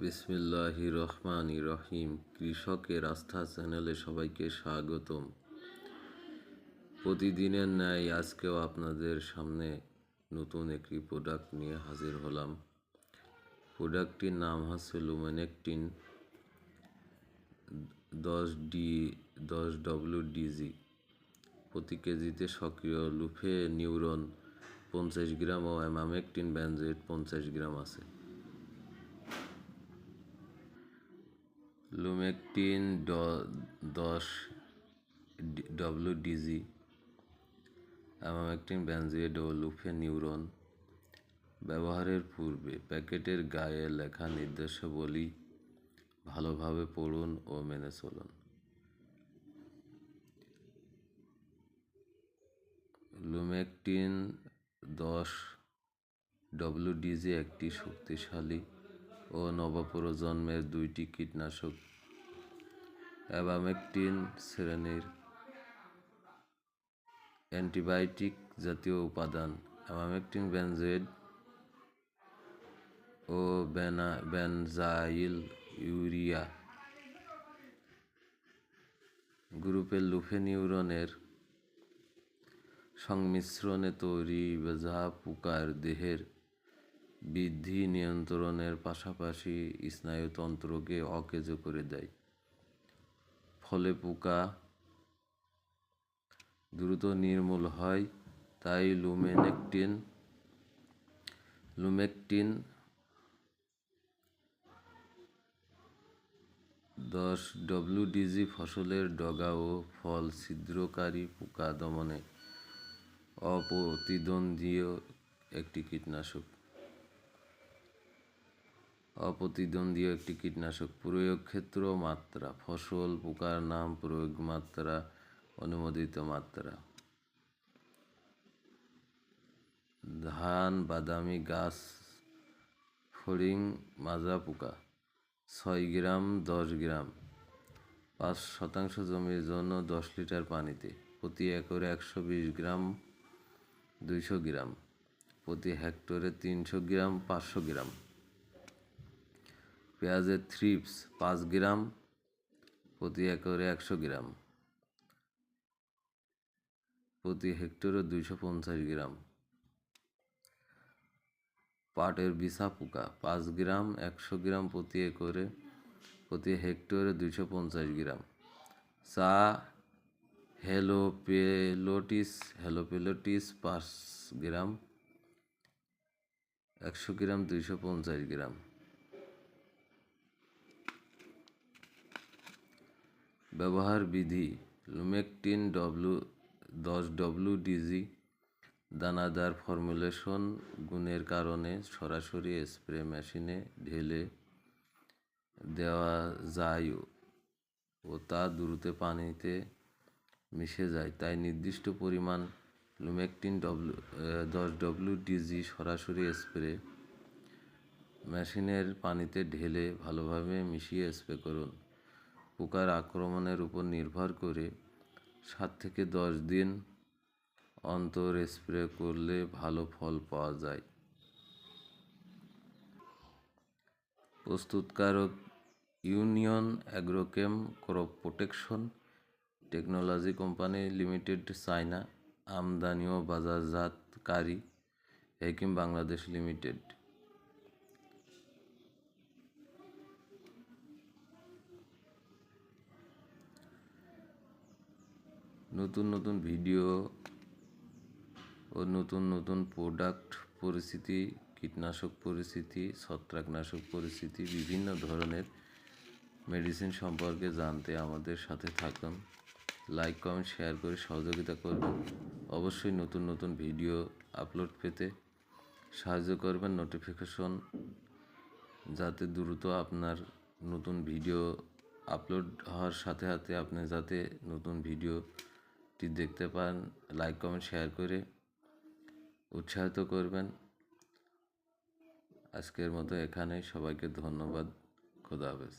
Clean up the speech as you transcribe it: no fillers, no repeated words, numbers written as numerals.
বিসমিল্লাহির রহমানির রহিম। কৃষকের আস্থা চ্যানেলে সবাইকে স্বাগতম। প্রতিদিনের ন্যায় আজকেও আপনাদের সামনে নতুন একটি প্রোডাক্ট নিয়ে হাজির হলাম। প্রোডাক্টটির নাম হচ্ছে লুমেনেকটিন 10WDG। প্রতি কেজিতে সক্রিয় লুফে নিউরন 50 গ্রাম ও অ্যামামেকটিন বেনজোয়েট 50 গ্রাম আছে। লুমেকটিন 10WDG, অ্যামামেকটিন বেনজোয়েট ও লুফে নিউরন। ব্যবহারের পূর্বে প্যাকেটের গায়ে লেখা নির্দেশাবলী ভালোভাবে পড়ুন ও মেনে চলুন। লুমেকটিন 10WDG একটি শক্তিশালী ও নবপ্রজন্মের দুইটি কীটনাশক। অ্যামামেকটিন শ্রেণীর অ্যান্টিবায়োটিক জাতীয় উপাদান। অ্যামামেকটিন বেনজোয়েট ও বেনজাইল ইউরিয়া গ্রুপের লুফে নিউরনের সংমিশ্রণে তৈরি, যা পোকার দেহের বৃদ্ধি নিয়ন্ত্রণের পাশাপাশি স্নায়ুতন্ত্রকে অকেজো করে দেয়। ফলে পোকা দ্রুত নির্মূল হয়। তাই লুমেকটিন 10WDG ফসলের ডগা ও ফল ছিদ্রকারী পোকা দমনে অপ্রতিদ্বন্দ্বী একটি কীটনাশক। প্রয়োগ ক্ষেত্র মাত্রা: ফসল, পোকার নাম, প্রয়োগ মাত্রা, অনুমোদিত মাত্রা। ধান, বাদামি গাছ ফড়িং মাজা পোকা 6 গ্রাম 10 গ্রাম 5% জমির জন্য 10 লিটার পানিতে। প্রতি একরে 120 গ্রাম 200 গ্রাম, প্রতি হেক্টরে 300 গ্রাম 500 গ্রাম। পেঁয়াজের থ্রিপস 5 গ্রাম, প্রতি একরে 100 গ্রাম, প্রতি হেক্টরে 250 গ্রাম। পাটের বিছা পোকা 5 গ্রাম 100 গ্রাম, প্রতি একরে প্রতি হেক্টরে 250 গ্রাম। চা হেলোপেলোটিস 5 গ্রাম 100 গ্রাম 250 গ্রাম। ব্যবহার বিধি: লুমেকটিন 10WDG দানাদার ফর্মুলেশন গুণের কারণে সরাসরি স্প্রে মেশিনে ঢেলে দেওয়া যায় ও তা দ্রুত পানিতে মিশে যায়। তাই নির্দিষ্ট পরিমাণ লুমেকটিন 10WDG সরাসরি স্প্রে মেশিনের পানিতে ঢেলে ভালোভাবে মিশিয়ে স্প্রে করুন। পোকার আক্রমণের উপর নির্ভর করে 7 থেকে 10 দিন অন্তর স্প্রে করলে ভালো ফল পাওয়া যায়। প্রস্তুতকারক: union agrochem crop protection technology company limited, China. আমদানি ও বাজারজাতকারী হেকিম বাংলাদেশ লিমিটেড। নতুন ভিডিও ও নতুন প্রোডাক্ট পরিচিতি, কীটনাশক পরিচিতি, ছত্রাকনাশক পরিচিতি, বিভিন্ন ধরনের মেডিসিন সম্পর্কে জানতে আমাদের সাথে থাকুন। লাইক, কমেন্ট, শেয়ার করে সহযোগিতা করবেন। অবশ্যই নতুন ভিডিও আপলোড পেতে সাহায্য করবেন। নোটিফিকেশন যাতে দ্রুত আপনার নতুন ভিডিও আপলোড হওয়ার সাথে সাথে আপনি যাতে নতুন ভিডিওটি দেখতে পান, লাইক, কমেন্ট, শেয়ার করে উৎসাহিত করবেন। আজকের মতো এখানেই। সবাইকে ধন্যবাদ। খোদা হাফেজ।